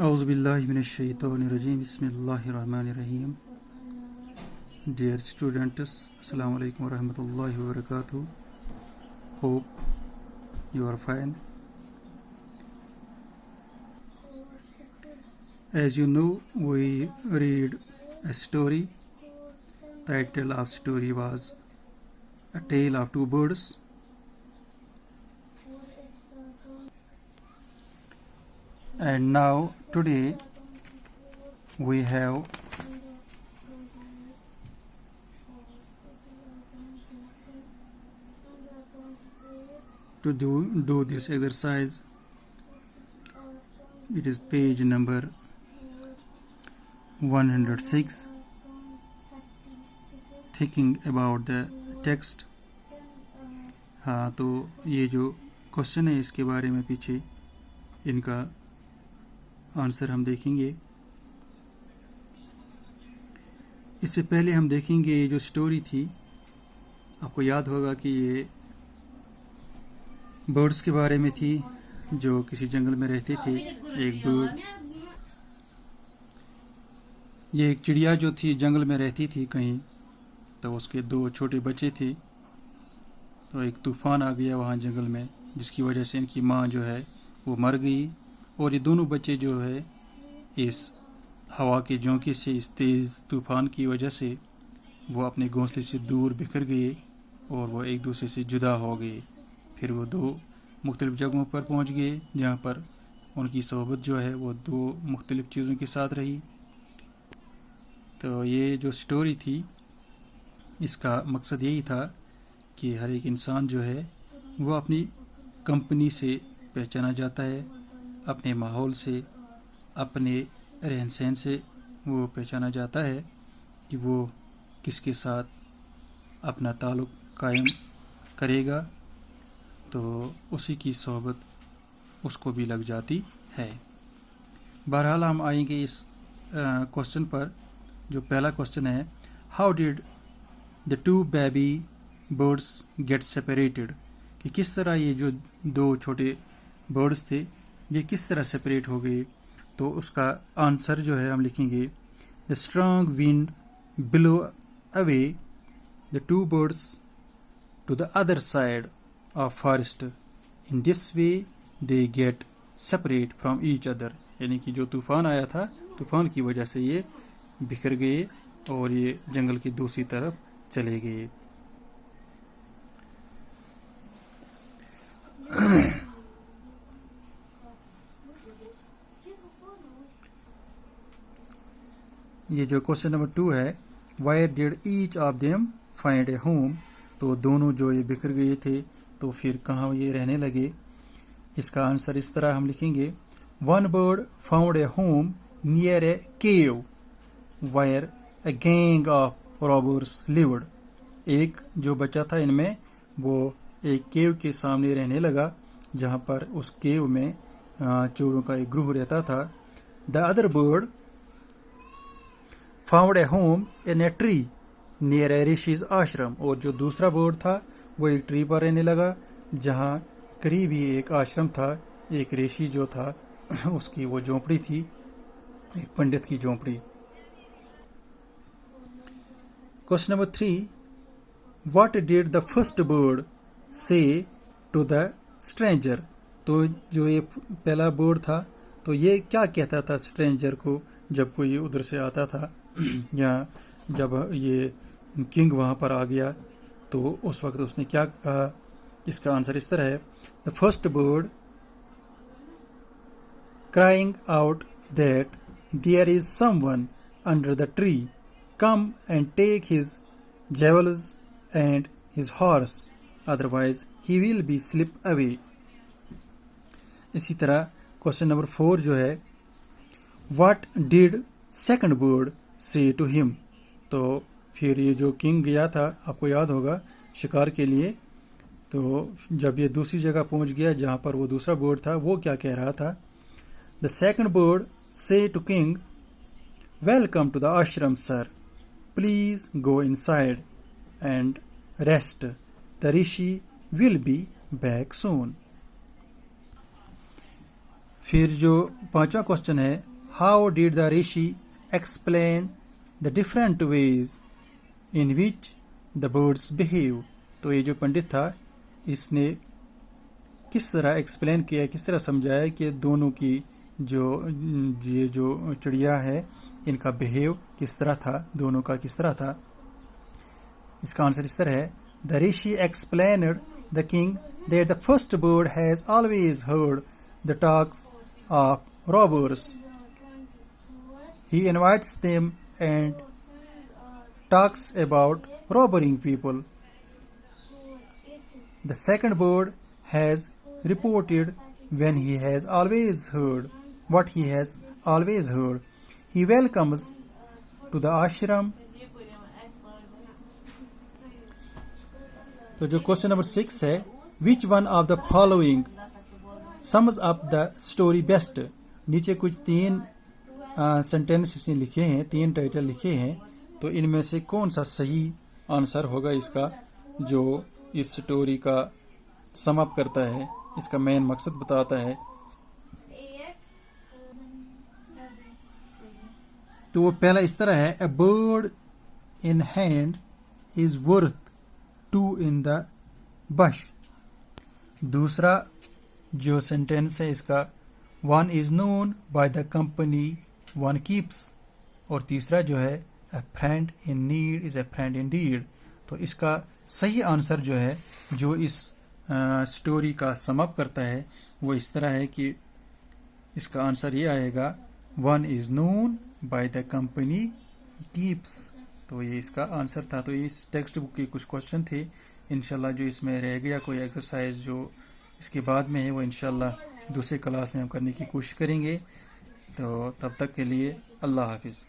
Auzu billahi minesh-shaytanir-rajim. Bismillahir-rahmanir-rahim. Dear students, Assalamu alaikum wa rahmatullahi wa barakatuh. Hope you are fine. As you know, we read a story. Title of story was A Tale of Two Birds. And now today we have to do this exercise. It is page number 106, thinking about the text. हाँ, तो ये जो question है इसके बारे में पीछे इनका आंसर हम देखेंगे. इससे पहले हम देखेंगे ये जो स्टोरी थी, आपको याद होगा कि ये बर्ड्स के बारे में थी जो किसी जंगल में रहते थे. एक बर्ड, ये एक चिड़िया जो थी जंगल में रहती थी कहीं, तो उसके दो छोटे बच्चे थे. तो एक तूफान आ गया वहाँ जंगल में, जिसकी वजह से इनकी माँ जो है वो मर गई, और ये दोनों बच्चे जो है इस हवा के झोंके से, इस तेज़ तूफान की वजह से वो अपने घोंसले से दूर बिखर गए और वो एक दूसरे से जुदा हो गए. फिर वो दो मुख्तलिफ जगहों पर पहुंच गए जहां पर उनकी सोहबत जो है वो दो मुख्तलिफ चीज़ों के साथ रही. तो ये जो स्टोरी थी इसका मकसद यही था कि हर एक इंसान जो है वो अपनी कंपनी से पहचाना जाता है, अपने माहौल से, अपने रहन सहन से वो पहचाना जाता है कि वो किसके साथ अपना ताल्लुक़ कायम करेगा, तो उसी की सोहबत उसको भी लग जाती है. बहरहाल हम आएंगे इस क्वेश्चन पर. जो पहला क्वेश्चन है, how did the two baby birds get separated, कि किस तरह ये जो दो छोटे बर्ड्स थे ये किस तरह सेपरेट हो गए. तो उसका आंसर जो है हम लिखेंगे, the strong wind blow away the two birds to the other side of forest, in this way they get separate from each other. यानी कि जो तूफान आया था, तूफान की वजह से ये बिखर गए और ये जंगल की दूसरी तरफ चले गए. ये जो क्वेश्चन नंबर 2 है, wire did each of them find A home, तो दोनों जो ये बिखर गए थे तो फिर कहाँ ये रहने लगे. इसका आंसर इस तरह हम लिखेंगे, one bird found a home near A cave wire a gang of robbers lived. एक जो बच्चा था इनमें वो एक केव के सामने रहने लगा जहाँ पर उस केव में चोरों का एक ग्रुप रहता था. The other bird found a home in a tree near ए ऋषिज आश्रम, और जो दूसरा बर्ड था वो एक ट्री पर रहने लगा जहाँ करीब ही एक आश्रम था, एक ऋषि जो था उसकी वो झोंपड़ी थी, एक पंडित की झोंपड़ी. Question number 3, what did the first bird से टू द स्ट्रेंजर, तो जो ये पहला बर्ड था तो ये क्या कहता था स्ट्रेंजर को जब कोई उधर से आता था, या जब ये किंग वहाँ पर आ गया तो उस वक्त उसने क्या कहा. इसका आंसर इस तरह है, the first bird crying out that there is someone under the tree, come and take his jewels and his horse, otherwise he will be slip away. इसी तरह क्वेश्चन नंबर 4 जो है, व्हाट डिड सेकंड बर्ड से to him, तो फिर ये जो king गया था, आपको याद होगा, शिकार के लिए, तो जब ये दूसरी जगह पहुंच गया जहां पर वो दूसरा बर्ड था, वो क्या कह रहा था, द सेकंड बर्ड से to king, welcome to the ashram sir, please go inside and rest, the rishi will be back soon. फिर जो पांचवा क्वेश्चन है, how did the rishi explain the different ways in which the birds behave. تو یہ جو پنڈت تھا اس نے کس طرح ایکسپلین کیا, کس طرح سمجھایا کہ دونوں کی یہ جو چڑیا ہے ان کا بہیو کس طرح تھا, دونوں کا کس طرح تھا. اس کا آنسر اس طرح ہے, the rishi explained the king that the first bird has always heard the talks of robbers. He invites them and talks about robbing people. The second bird has reported when he has always heard what he has always heard. He welcomes to the ashram. تو جو question number 6 ہے, which one of the following sums up the story best. نیچے کچھ 3 sentence اس نے لکھے ہیں, 3 title لکھے ہیں, تو ان میں سے کون سا صحیح آنسر ہوگا اس کا جو اس سٹوری کا سم اپ کرتا ہے, اس کا مین مقصد بتاتا ہے. تو وہ پہلا اس طرح ہے, a bird in hand is worth 2 in the bush. دوسرا جو سینٹینس ہے اس کا, one is known by the company one keeps. اور تیسرا جو ہے, a friend in need is a friend indeed. تو اس کا صحیح آنسر جو ہے جو اس سٹوری کا سم اپ کرتا ہے وہ اس طرح ہے کہ اس کا آنسر یہ آئے گا, one is known by the company keeps. تو یہ اس کا آنسر تھا. تو اس ٹیکسٹ بک کے کچھ کوشچن تھے, انشاءاللہ جو اس میں رہ گیا کوئی ایکسرسائز جو اس کے بعد میں ہے وہ انشاءاللہ دوسرے کلاس میں ہم کرنے کی کوشش کریں گے. تو تب تک کے لیے اللہ حافظ.